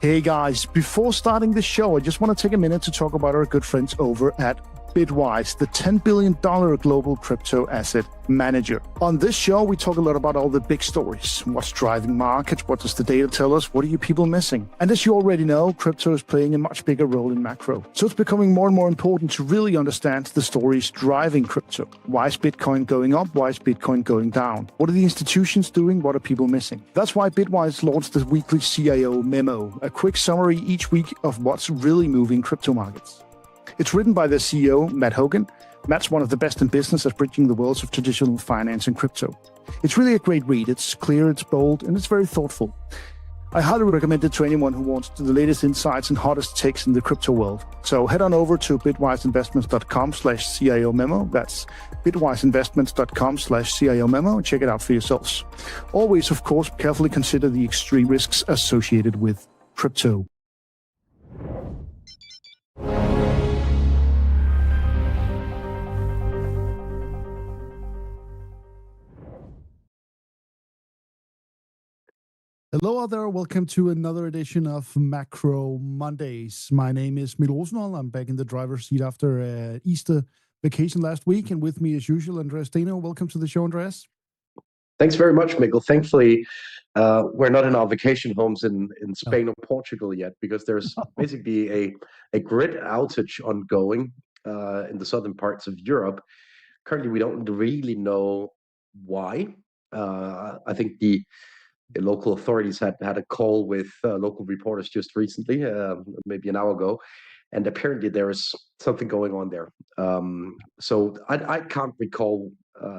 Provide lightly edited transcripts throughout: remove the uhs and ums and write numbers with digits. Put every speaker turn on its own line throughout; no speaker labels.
Hey guys, before starting the show, I just want to take a minute to talk about our good friends over at Bitwise, the $10 billion global crypto asset manager. On this show, we talk a lot about all the big stories. What's driving markets? What does the data tell us? What are you people missing? And as you already know, crypto is playing a much bigger role in macro. So it's becoming more and more important to really understand the stories driving crypto. Why is Bitcoin going up? Why is Bitcoin going down? What are the institutions doing? What are people missing? That's why Bitwise launched the weekly CIO memo, a quick summary each week of what's really moving crypto markets. It's written by the CEO, Matt Hogan. Matt's one of the best in business at bridging the worlds of traditional finance and crypto. It's really a great read. It's clear, it's bold, and it's very thoughtful. I highly recommend it to anyone who wants the latest insights and hottest takes in the crypto world. So head on over to bitwiseinvestments.com/CIO memo. That's bitwiseinvestments.com/CIO memo. Check it out for yourselves. Always, of course, carefully consider the extreme risks associated with crypto. Hello out there, welcome to another edition of Macro Mondays. My name is Mikkel Rosenvold. I'm back in the driver's seat after Easter vacation last week, and with me as usual, Andreas Steno. Welcome to the show, Andreas.
Thanks very much, Mikkel. Thankfully, we're not in our vacation homes in Spain or Portugal yet, because there's basically a grid outage ongoing in the southern parts of Europe. Currently, we don't really know why. I think the local authorities had a call with local reporters just recently, maybe an hour ago, and apparently there is something going on there. So I can't recall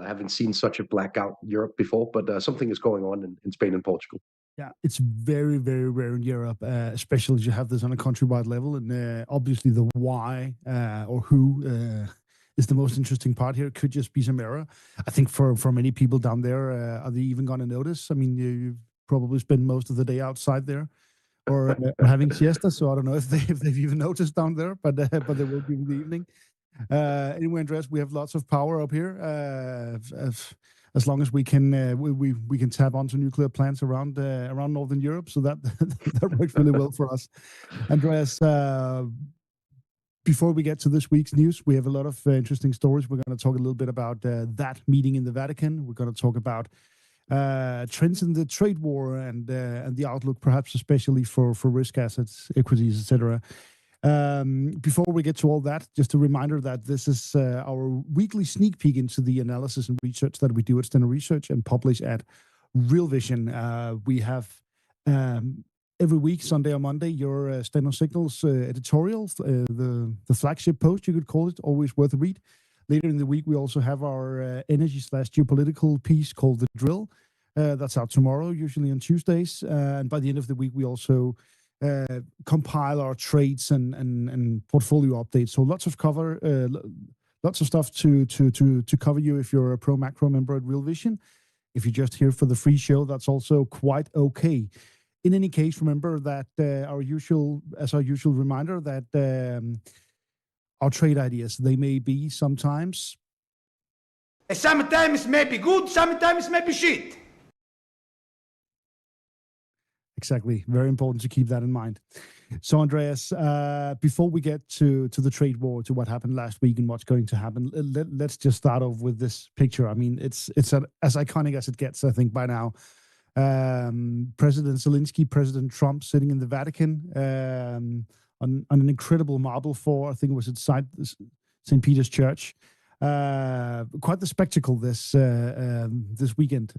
having seen such a blackout in Europe before, but something is going on in Spain and Portugal.
Yeah, it's very, very rare in Europe, especially as you have this on a countrywide level. And obviously the why or who is the most interesting part here. It could just be some error. I think for many people down there, are they even going to notice? I mean, you probably spend most of the day outside there or having siesta. So I don't know if they've even noticed down there, but they will be in the evening. Anyway, Andreas, we have lots of power up here. As long as we can we can tap onto nuclear plants around Northern Europe, so that that works really well for us. Andreas, before we get to this week's news, we have a lot of interesting stories. We're going to talk a little bit about that meeting in the Vatican. We're going to talk about trends in the trade war and the outlook, perhaps especially for risk assets, equities, etc. Before we get to all that, just a reminder that this is our weekly sneak peek into the analysis and research that we do at Steno Research and publish at Real Vision. We have every week, Sunday or Monday, your Steno Signals editorials, the flagship post, you could call it, always worth a read. Later in the week, we also have our energy/geopolitical piece called The Drill. That's out tomorrow, usually on Tuesdays. And by the end of the week, we also compile our trades and portfolio updates. So lots of stuff to cover you if you're a pro macro member at Real Vision. If you're just here for the free show, that's also quite okay. In any case, remember that our usual reminder that our trade ideas, they may be sometimes
may be good, sometimes may be shit.
Exactly. Very important to keep that in mind. So, Andreas, before we get to the trade war, to what happened last week and what's going to happen, let's just start off with this picture. I mean, it's as iconic as it gets, I think, by now. President Zelensky, President Trump sitting in the Vatican on an incredible marble floor. I think it was at St. Peter's Church. Quite the spectacle this weekend.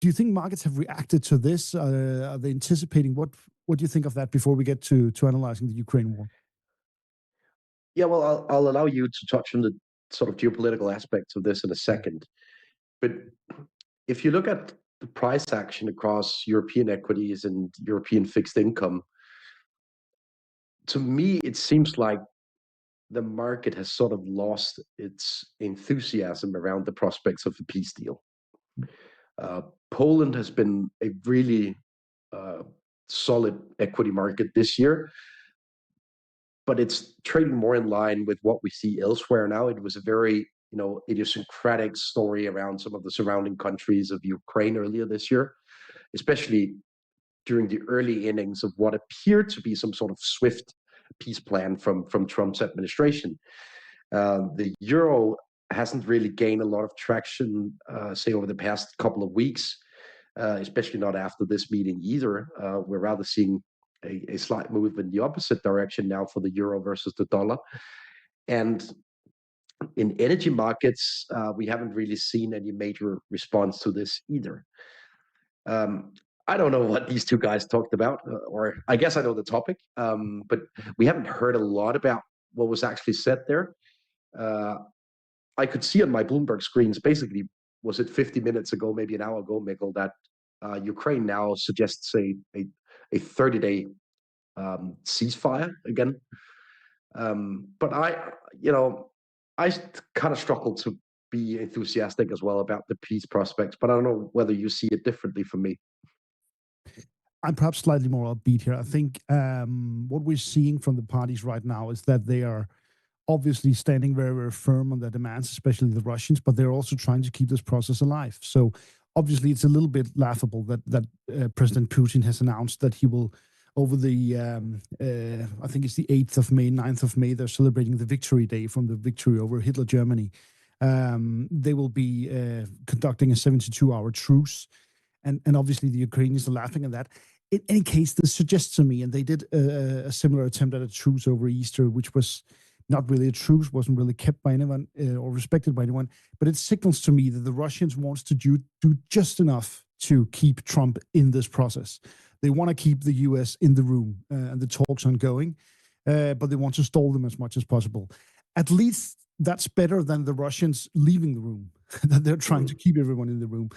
Do you think markets have reacted to this? Are they anticipating? What do you think of that before we get to analyzing the Ukraine war?
Yeah, well, I'll allow you to touch on the sort of geopolitical aspects of this in a second. But if you look at the price action across European equities and European fixed income, to me, it seems like the market has sort of lost its enthusiasm around the prospects of a peace deal. Poland has been a really solid equity market this year, but it's trading more in line with what we see elsewhere now. It was a very idiosyncratic story around some of the surrounding countries of Ukraine earlier this year, especially during the early innings of what appeared to be some sort of swift peace plan from Trump's administration. The euro hasn't really gained a lot of traction, say, over the past couple of weeks, especially not after this meeting either. We're rather seeing a slight move in the opposite direction now for the euro versus the dollar. And in energy markets, we haven't really seen any major response to this either. I don't know what these two guys talked about, or I guess I know the topic, but we haven't heard a lot about what was actually said there. I could see on my Bloomberg screens, basically, was it 50 minutes ago, maybe an hour ago, Mikkel, that Ukraine now suggests a 30-day ceasefire again. But I kind of struggle to be enthusiastic as well about the peace prospects, but I don't know whether you see it differently from me.
I'm perhaps slightly more upbeat here. I think what we're seeing from the parties right now is that they are obviously standing very, very firm on their demands, especially the Russians, but they're also trying to keep this process alive. So obviously it's a little bit laughable that President Putin has announced that he will, over the, I think it's the 8th of May, 9th of May, they're celebrating the Victory Day from the victory over Hitler Germany. They will be conducting a 72-hour truce. And obviously the Ukrainians are laughing at that. In any case, this suggests to me, and they did a similar attempt at a truce over Easter, which was not really a truce, wasn't really kept by anyone or respected by anyone, but it signals to me that the Russians want to do just enough to keep Trump in this process. They want to keep the US in the room and the talks ongoing, but they want to stall them as much as possible. At least that's better than the Russians leaving the room, that they're trying to keep everyone in the room.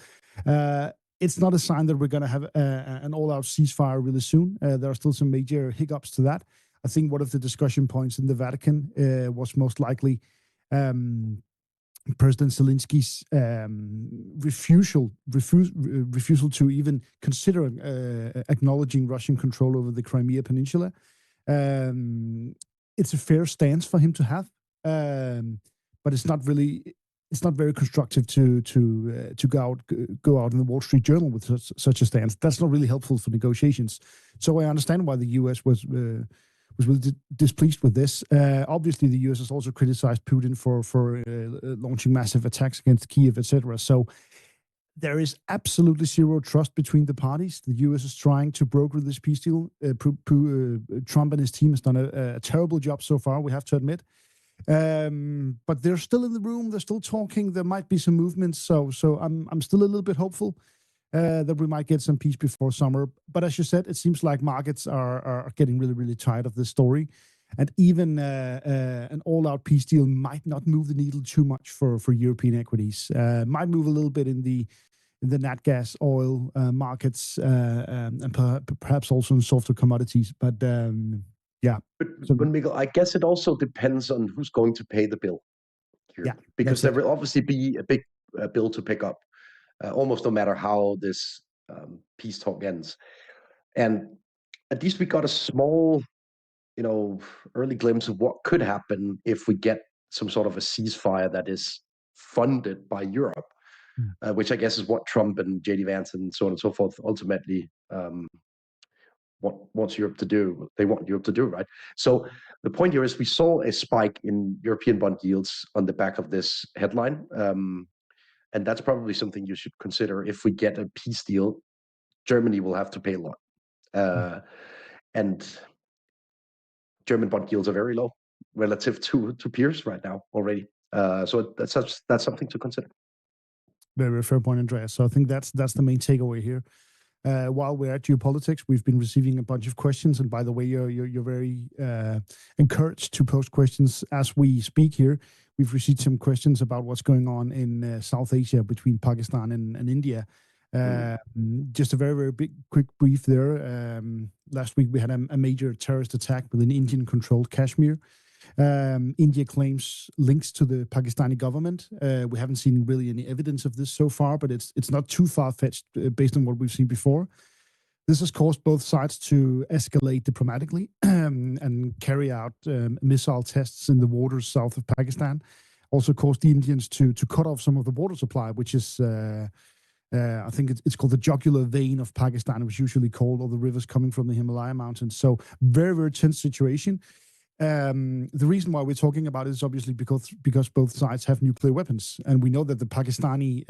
It's not a sign that we're going to have an all-out ceasefire really soon. There are still some major hiccups to that. I think one of the discussion points in the Vatican was most likely President Zelensky's refusal to even consider acknowledging Russian control over the Crimea Peninsula. It's a fair stance for him to have, but it's not very constructive to go out in the Wall Street Journal with such a stance. That's not really helpful for negotiations. So I understand why the U.S. was really displeased with this. Obviously, the U.S. has also criticized Putin for launching massive attacks against Kiev, etc. So there is absolutely zero trust between the parties. The U.S. is trying to broker this peace deal. Trump and his team has done a terrible job so far, we have to admit. But they're still in the room. They're still talking. There might be some movements. So I'm still a little bit hopeful that we might get some peace before summer. But as you said, it seems like markets are getting really, really tired of this story. And even an all-out peace deal might not move the needle too much for European equities. Might move a little bit in the nat gas, oil markets, and perhaps also in softer commodities. But yeah.
But Mikkel, I guess it also depends on who's going to pay the bill here.
Yeah,
because there will obviously be a big bill to pick up, almost no matter how this peace talk ends. And at least we got a small, early glimpse of what could happen if we get some sort of a ceasefire that is funded by Europe, which I guess is what Trump and J.D. Vance and so on and so forth ultimately wants Europe to do. They want Europe to do, right? So the point here is we saw a spike in European bond yields on the back of this headline. And that's probably something you should consider. If we get a peace deal, Germany will have to pay a lot. And German bond yields are very low relative to peers right now already. So that's something to consider.
Very, very fair point, Andreas. So I think that's the main takeaway here. While we're at Geopolitics, we've been receiving a bunch of questions, and by the way, you're very encouraged to post questions as we speak here. We've received some questions about what's going on in South Asia between Pakistan and India. Just a very, very quick brief there. Last week we had a major terrorist attack with an Indian-controlled Kashmir. India claims links to the Pakistani government. We haven't seen really any evidence of this so far, but it's not too far-fetched based on what we've seen before. This has caused both sides to escalate diplomatically and carry out missile tests in the waters south of Pakistan. Also caused the Indians to cut off some of the water supply, which is I think it's called the jugular vein of Pakistan. It was usually called, or the rivers coming from the Himalaya mountains. So very, very tense situation. The reason why we're talking about it is obviously because both sides have nuclear weapons, and we know that the Pakistani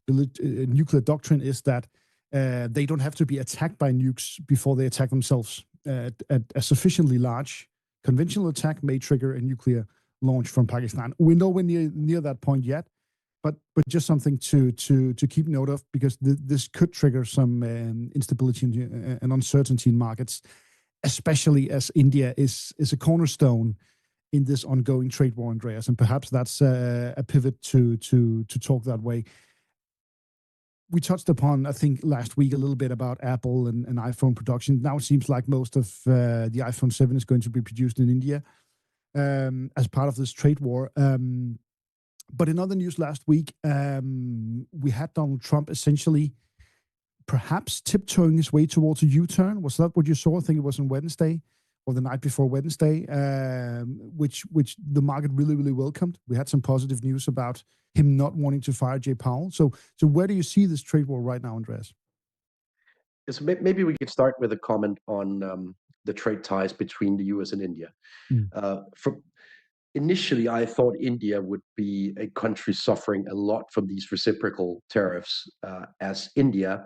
nuclear doctrine is that they don't have to be attacked by nukes before they attack themselves. A sufficiently large conventional attack may trigger a nuclear launch from Pakistan. We're nowhere near that point yet, but just something to keep note of, because this could trigger some instability and uncertainty in markets, especially as India is a cornerstone in this ongoing trade war, Andreas, and perhaps that's a pivot to talk that way. We touched upon, I think, last week a little bit about Apple and iPhone production. Now it seems like most of the iPhone 7 is going to be produced in India as part of this trade war. But in other news last week, we had Donald Trump essentially perhaps tiptoeing his way towards a U-turn. Was that what you saw? I think it was on Wednesday or the night before Wednesday, which the market really, really welcomed. We had some positive news about him not wanting to fire Jay Powell. So where do you see this trade war right now, Andreas?
So maybe we could start with a comment on the trade ties between the US and India. Initially, I thought India would be a country suffering a lot from these reciprocal tariffs, as India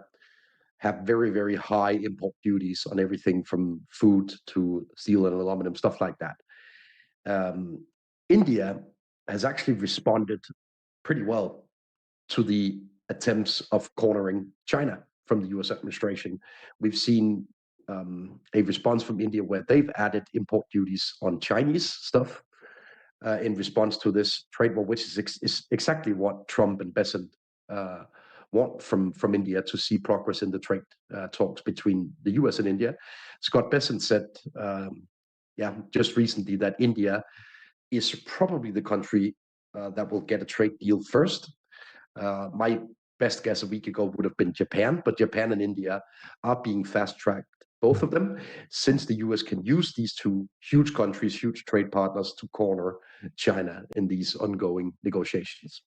have very, very high import duties on everything from food to steel and aluminum, stuff like that. India has actually responded pretty well to the attempts of cornering China from the US administration. We've seen a response from India where they've added import duties on Chinese stuff in response to this trade war, which is exactly what Trump and Bessent want from India, to see progress in the trade talks between the US and India. Scott Bessent said, just recently, that India is probably the country that will get a trade deal first. My best guess a week ago would have been Japan, but Japan and India are being fast-tracked, both of them, since the US can use these two huge countries, huge trade partners, to corner China in these ongoing negotiations.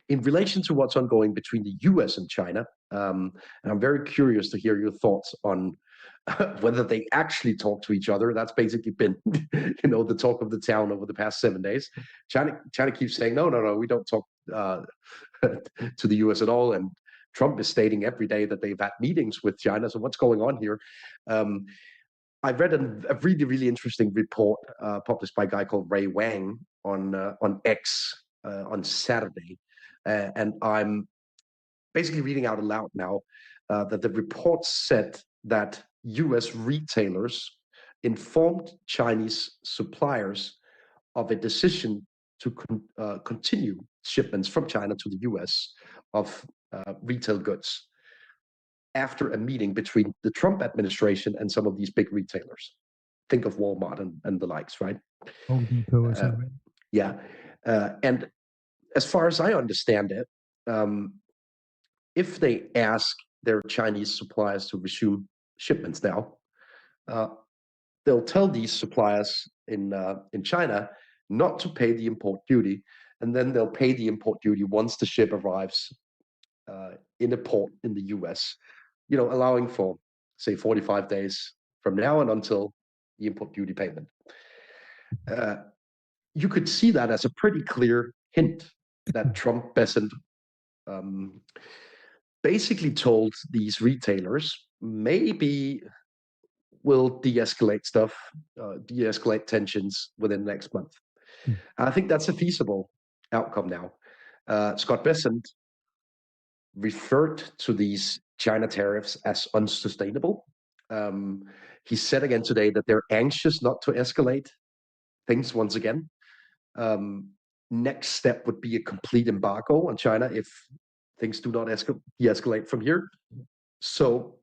In relation to what's ongoing between the US and China, and I'm very curious to hear your thoughts on whether they actually talk to each other. That's basically been, the talk of the town over the past 7 days. China keeps saying, no, we don't talk to the US at all. And Trump is stating every day that they've had meetings with China. So what's going on here? I read a really, really interesting report published by a guy called Ray Wang on X on Saturday. And I'm basically reading out aloud now that the report said that US retailers informed Chinese suppliers of a decision to continue shipments from China to the US of retail goods after a meeting between the Trump administration and some of these big retailers. Think of Walmart and the likes, right?
Home Depot or something.
And as far as I understand it, if they ask their Chinese suppliers to resume shipments now, they'll tell these suppliers in China not to pay the import duty, and then they'll pay the import duty once the ship arrives in a port in the US, allowing for, say, 45 days from now and until the import duty payment. You could see that as a pretty clear hint that Trump Bessent basically told these retailers, maybe we'll de-escalate stuff, de-escalate tensions within the next month. I think that's a feasible outcome now. Scott Bessent referred to these China tariffs as unsustainable. He said again today that they're anxious not to escalate things once again. Next step would be a complete embargo on China if things do not de-escalate from here. So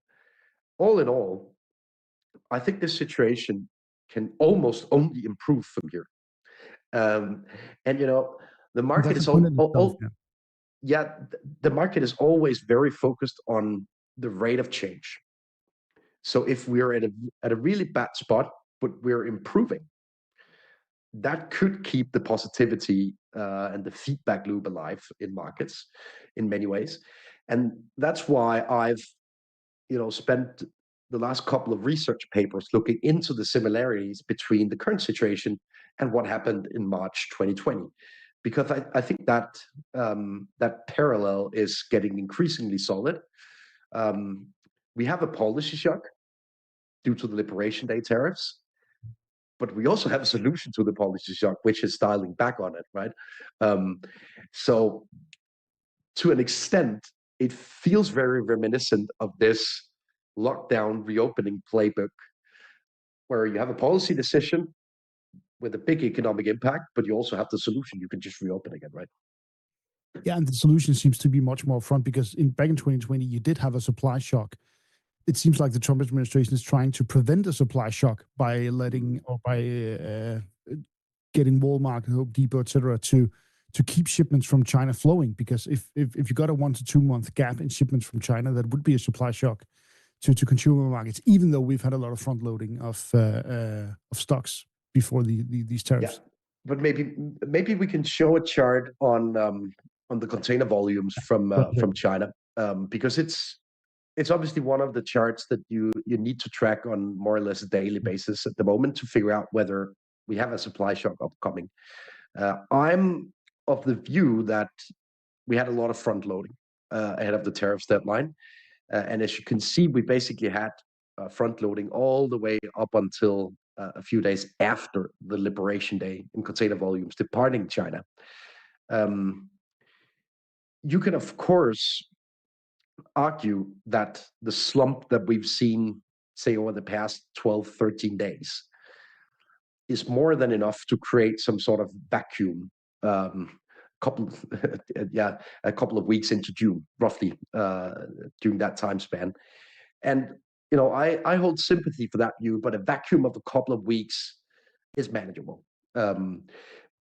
all in all, I think this situation can almost only improve from here. And the market is the market is always very focused on the rate of change. So if we're at a really bad spot, but we're improving, that could keep the positivity and the feedback loop alive in markets in many ways. And that's why I've spent the last couple of research papers looking into the similarities between the current situation and what happened in March 2020, because I think that that parallel is getting increasingly solid. We have a policy shock due to the Liberation Day tariffs, but we also have a solution to the policy shock, which is dialing back on it, right? So to an extent, it feels very reminiscent of this lockdown reopening playbook, where you have a policy decision with a big economic impact, but you also have the solution. You can just reopen again, right?
Yeah, and the solution seems to be much more upfront, because back in 2020, you did have a supply shock. It seems like the Trump administration is trying to prevent a supply shock by letting, or by getting Walmart, Home Depot, etc., to keep shipments from China flowing. Because if you got a 1 to 2 month gap in shipments from China, that would be a supply shock to consumer markets, even though we've had a lot of front loading of stocks before these tariffs.
Yeah. But maybe we can show a chart on the container volumes from China, because it's obviously one of the charts that you need to track on more or less a daily basis at the moment to figure out whether we have a supply shock upcoming. I'm of the view that we had a lot of front loading ahead of the tariffs deadline. And as you can see, we basically had front loading all the way up until a few days after the Liberation Day in container volumes departing China. You can, of course, argue that the slump that we've seen, say, over the past 12, 13 days is more than enough to create some sort of vacuum, a couple of weeks into June, roughly, during that time span. And I hold sympathy for that view, but a vacuum of a couple of weeks is manageable,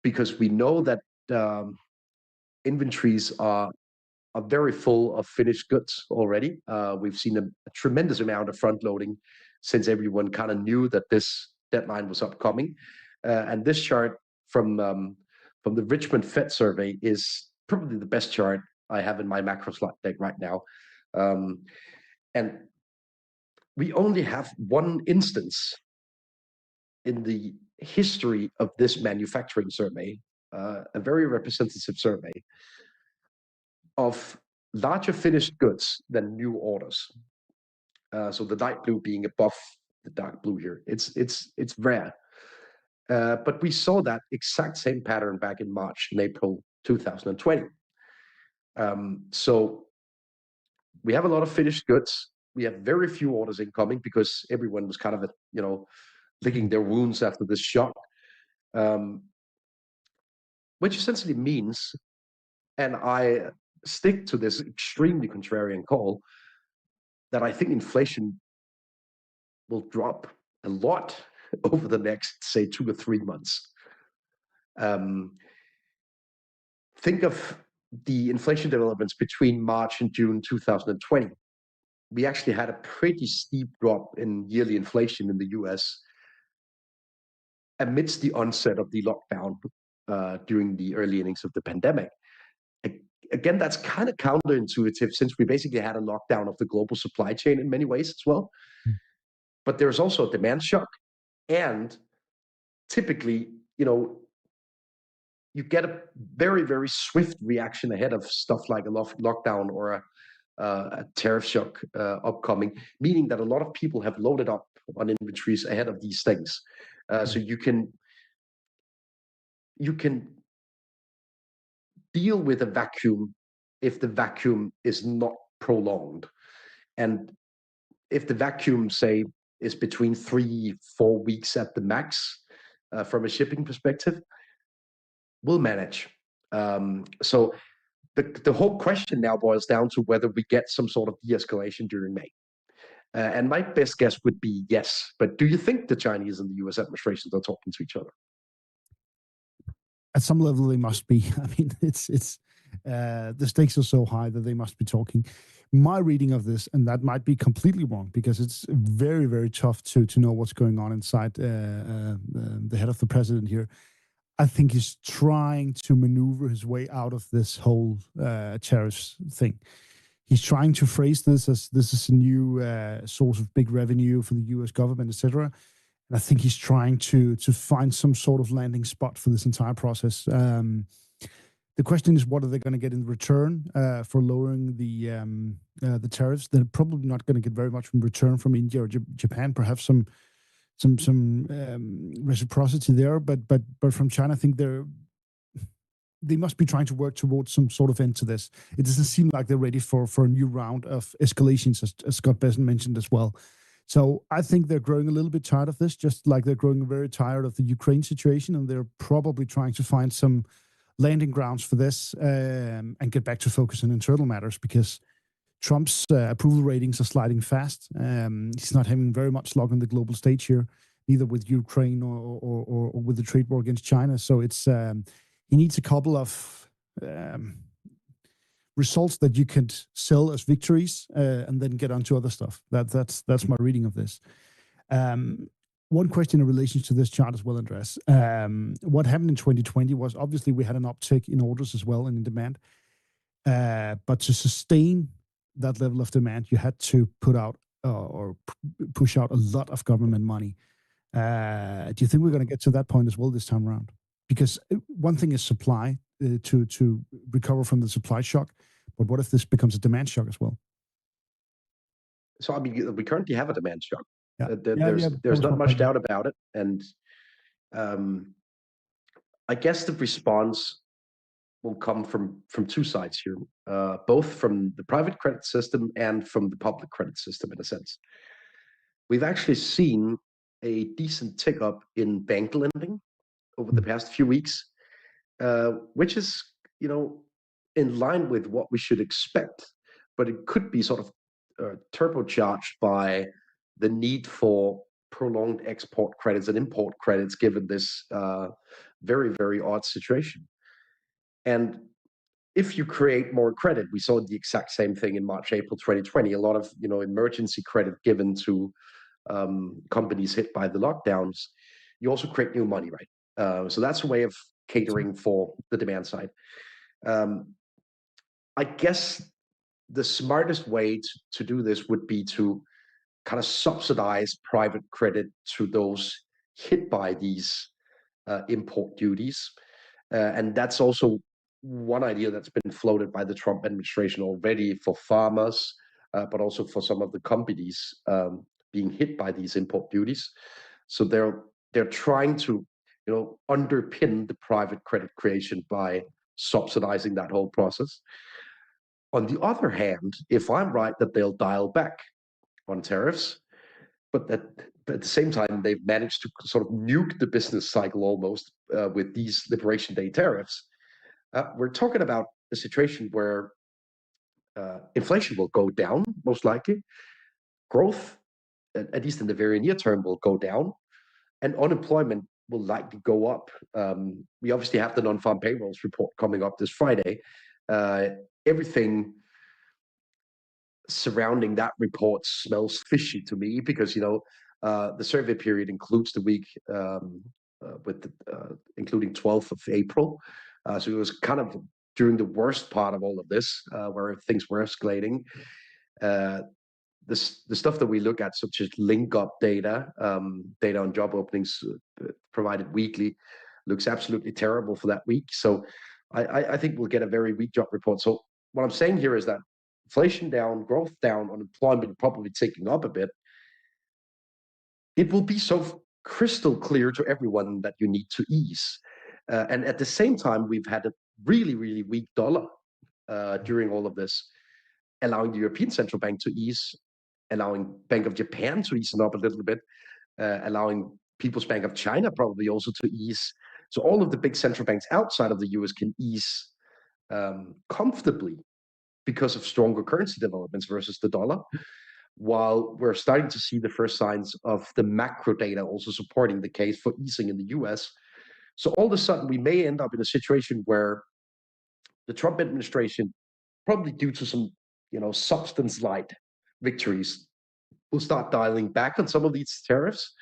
because we know that inventories are very full of finished goods already. We've seen a tremendous amount of front loading since everyone kind of knew that this deadline was upcoming. And this chart from the Richmond Fed survey is probably the best chart I have in my macro slide deck right now. And we only have one instance in the history of this manufacturing survey, a very representative survey, of larger finished goods than new orders. So the light blue being above the dark blue here. It's rare. But we saw that exact same pattern back in March and April 2020. So we have a lot of finished goods. We have very few orders incoming because everyone was kind of, licking their wounds after this shock, which essentially means, and I stick to this extremely contrarian call, that I think inflation will drop a lot over the next, say, 2 or 3 months. Think of the inflation developments between March and June 2020. We actually had a pretty steep drop in yearly inflation in the US amidst the onset of the lockdown during the early innings of the pandemic. Again, that's kind of counterintuitive, since we basically had a lockdown of the global supply chain in many ways as well. But there's also a demand shock, and typically, you get a very, very swift reaction ahead of stuff like a lockdown or a tariff shock upcoming, meaning that a lot of people have loaded up on inventories ahead of these things. So you can deal with a vacuum if the vacuum is not prolonged. And if the vacuum, say, is between 3-4 weeks at the max, from a shipping perspective, we'll manage. So the whole question now boils down to whether we get some sort of de-escalation during May. And my best guess would be yes. But do you think the Chinese and the US administrations are talking to each other?
At some level, they must be. I mean, The stakes are so high that they must be talking. My reading of this, and that might be completely wrong, because it's very, very tough to know what's going on inside the head of the president here. I think he's trying to maneuver his way out of this whole tariffs thing. He's trying to phrase this as this is a new source of big revenue for the U.S. government, etc. And I think he's trying to find some sort of landing spot for this entire process. The question is, what are they going to get in return for lowering the tariffs? They're probably not going to get very much in return from India or Japan. Perhaps some reciprocity there, but from China, I think they must be trying to work towards some sort of end to this. It doesn't seem like they're ready for a new round of escalations, as Scott Besson mentioned as well. So I think they're growing a little bit tired of this, just like they're growing very tired of the Ukraine situation, and they're probably trying to find some landing grounds for this and get back to focus on internal matters, because Trump's approval ratings are sliding fast. He's not having very much luck on the global stage here, neither with Ukraine or with the trade war against China. So it's he needs a couple of results that you can sell as victories and then get onto other stuff. That's my reading of this. One question in relation to this chart as well, Andreas. What happened in 2020 was obviously we had an uptick in orders as well and in demand. But to sustain that level of demand, you had to put out or push out a lot of government money. Do you think we're going to get to that point as well this time around? Because one thing is supply to recover from the supply shock, but what if this becomes a demand shock as well?
So I mean, we currently have a demand shock.
Yeah.
There's not much doubt about it, and I guess the response will come from two sides here, both from the private credit system and from the public credit system, in a sense. We've actually seen a decent tick up in bank lending over the past few weeks, which is, in line with what we should expect, but it could be sort of turbocharged by the need for prolonged export credits and import credits, given this very, very odd situation. And if you create more credit, we saw the exact same thing in March, April 2020, a lot of emergency credit given to companies hit by the lockdowns. You also create new money, right? So that's a way of catering for the demand side. I guess the smartest way to do this would be to kind of subsidize private credit to those hit by these import duties. And that's also one idea that's been floated by the Trump administration already for farmers, but also for some of the companies being hit by these import duties. So they're trying to underpin the private credit creation by subsidizing that whole process. On the other hand, if I'm right that they'll dial back on tariffs, but at the same time, they've managed to sort of nuke the business cycle almost with these Liberation Day tariffs. We're talking about a situation where inflation will go down, most likely. Growth, at least in the very near term, will go down, and unemployment will likely go up. We obviously have the non-farm payrolls report coming up this Friday. Everything surrounding that report smells fishy to me, because the survey period includes the week including 12th of April. So it was kind of during the worst part of all of this, where things were escalating. The stuff that we look at, such as link-up data, data on job openings provided weekly, looks absolutely terrible for that week. So I think we'll get a very weak job report. So what I'm saying here is that inflation down, growth down, unemployment probably ticking up a bit. It will be so crystal clear to everyone that you need to ease. And at the same time, we've had a really, really weak dollar during all of this, allowing the European Central Bank to ease, allowing Bank of Japan to ease up a little bit, allowing People's Bank of China probably also to ease. So all of the big central banks outside of the US can ease comfortably because of stronger currency developments versus the dollar, while we're starting to see the first signs of the macro data also supporting the case for easing in the US. So all of a sudden, we may end up in a situation where the Trump administration, probably due to some, substance-light victories, will start dialing back on some of these tariffs,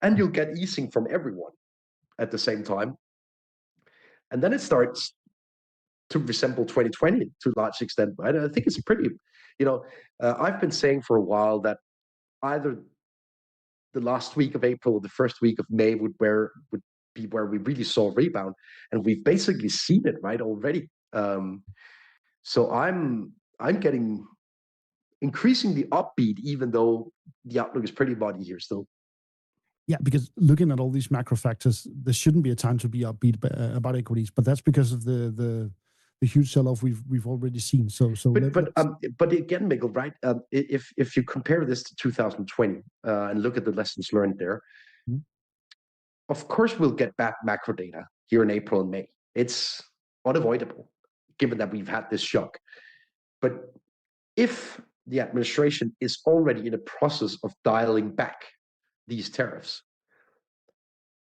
and you'll get easing from everyone at the same time. And then it starts to resemble 2020 to a large extent. Right? I think it's pretty, I've been saying for a while that either the last week of April or the first week of May would be where we really saw a rebound, and we've basically seen it right already. So I'm getting increasingly upbeat, even though the outlook is pretty muddy here still.
Yeah, because looking at all these macro factors, there shouldn't be a time to be upbeat about equities, but that's because of the huge sell-off we've already seen.
But again, Mikkel, right? If you compare this to 2020 and look at the lessons learned there,
mm-hmm.
Of course we'll get back macro data here in April and May. It's unavoidable, given that we've had this shock. But if the administration is already in a process of dialing back these tariffs,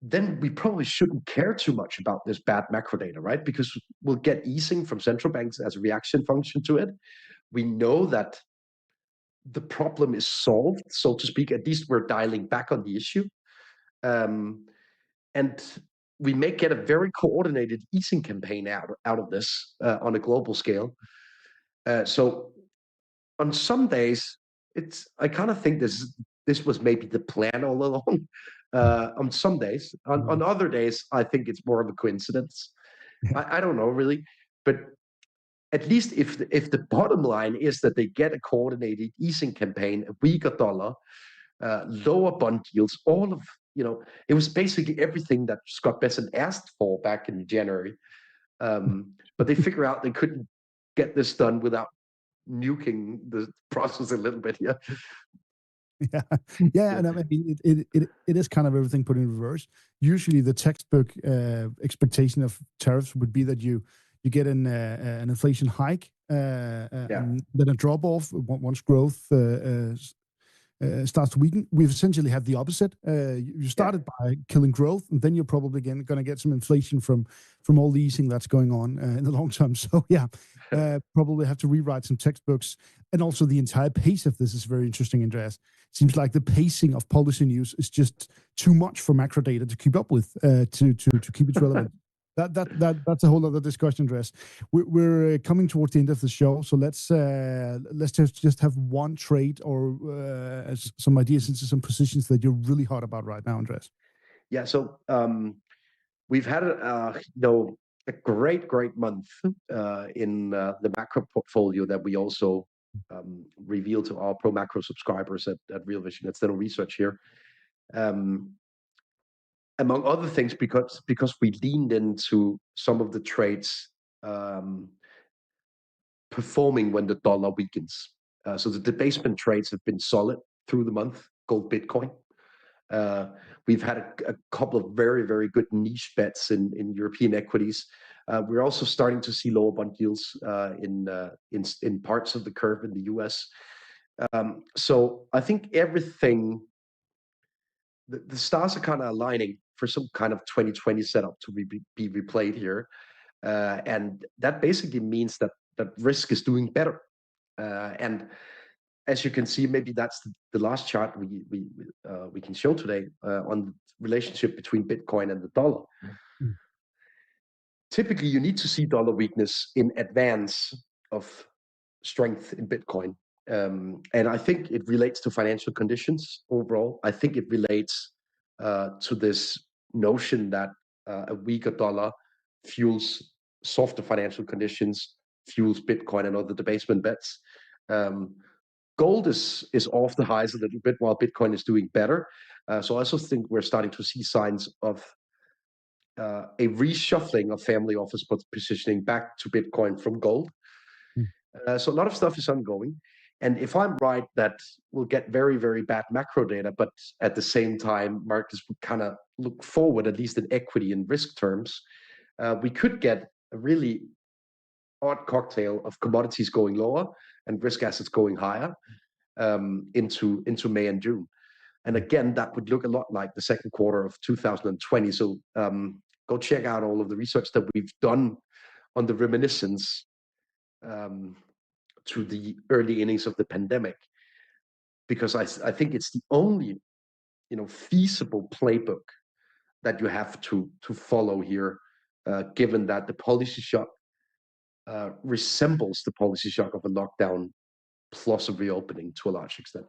then we probably shouldn't care too much about this bad macro data, right? Because we'll get easing from central banks as a reaction function to it. We know that the problem is solved, so to speak. At least we're dialing back on the issue. And we may get a very coordinated easing campaign out of this on a global scale. So on some days, I kind of think this was maybe the plan all along. On some days, on other days, I think it's more of a coincidence. I don't know really, but at least if the bottom line is that they get a coordinated easing campaign, a weaker dollar, lower bond yields, all of it was basically everything that Scott Bessent asked for back in January. But they figure out they couldn't get this done without nuking the process a little bit.
Yeah, and I mean it is kind of everything put in reverse. Usually, the textbook expectation of tariffs would be that you get an inflation hike, and then a drop off once growth starts to weaken. We've essentially had the opposite. You started by killing growth, and then you're probably going to get some inflation from all the easing that's going on in the long term. So probably have to rewrite some textbooks, and also the entire pace of this is very interesting, Andreas. Seems like the pacing of policy news is just too much for macro data to keep up with to keep it relevant. That's a whole other discussion, Andreas. We're coming towards the end of the show, so let's just have one trade or some ideas into some positions that you're really hot about right now, Andreas.
Yeah, so we've had a great month in the macro portfolio that we also reveal to our pro macro subscribers at Real Vision, at Steno Research here. Among other things, because we leaned into some of the trades performing when the dollar weakens. So the debasement trades have been solid through the month, gold, Bitcoin. We've had a couple of very, very good niche bets in European equities. We're also starting to see lower bond yields in parts of the curve in the U.S. So I think everything, the stars are kind of aligning for some kind of 2020 setup to be replayed here. And that basically means that risk is doing better. And as you can see, maybe that's the last chart we can show today on the relationship between Bitcoin and the dollar. Mm-hmm. Typically, you need to see dollar weakness in advance of strength in Bitcoin. And I think it relates to financial conditions overall. I think it relates to this notion that a weaker dollar fuels softer financial conditions, fuels Bitcoin and other debasement bets. Gold is off the highs a little bit while Bitcoin is doing better. So I also think we're starting to see signs of a reshuffling of family office positioning back to Bitcoin from gold. So a lot of stuff is ongoing. And if I'm right that we'll get very, very bad macro data, but at the same time, markets would kind of look forward, at least in equity and risk terms, we could get a really odd cocktail of commodities going lower and risk assets going higher into May and June. And again, that would look a lot like the second quarter of 2020. So go check out all of the research that we've done on the reminiscence to the early innings of the pandemic, because I think it's the only feasible playbook that you have to follow here, given that the policy shock resembles the policy shock of a lockdown plus a reopening to a large extent.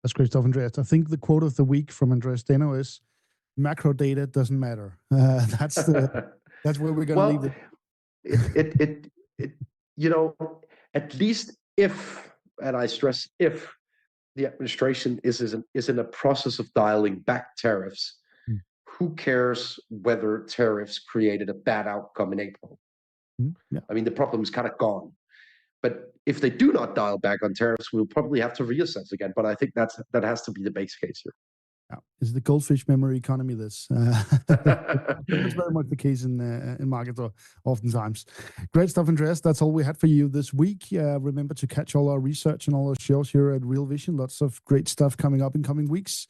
That's great stuff, Andreas. I think the quote of the week from Andreas Steno is, macro data doesn't matter. That's where we're going to leave it.
At least if, and I stress if, the administration is in a process of dialing back tariffs, who cares whether tariffs created a bad outcome in April?
Yeah.
I mean, the problem is kind of gone. But if they do not dial back on tariffs, we'll probably have to reassess again. But I think that has to be the base case here.
Yeah. Is the goldfish memory economy this? That's very much the case in markets oftentimes. Great stuff, Andreas. That's all we had for you this week. Remember to catch all our research and all our shows here at Real Vision. Lots of great stuff coming up in coming weeks.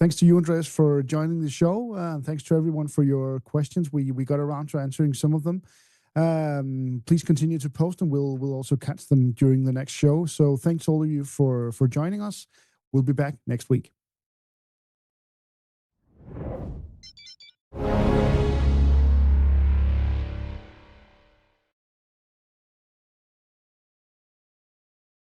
Thanks to you, Andreas, for joining the show. And thanks to everyone for your questions. We got around to answering some of them. Please continue to post, and we'll also catch them during the next show. So thanks all of you for joining us. We'll be back next week.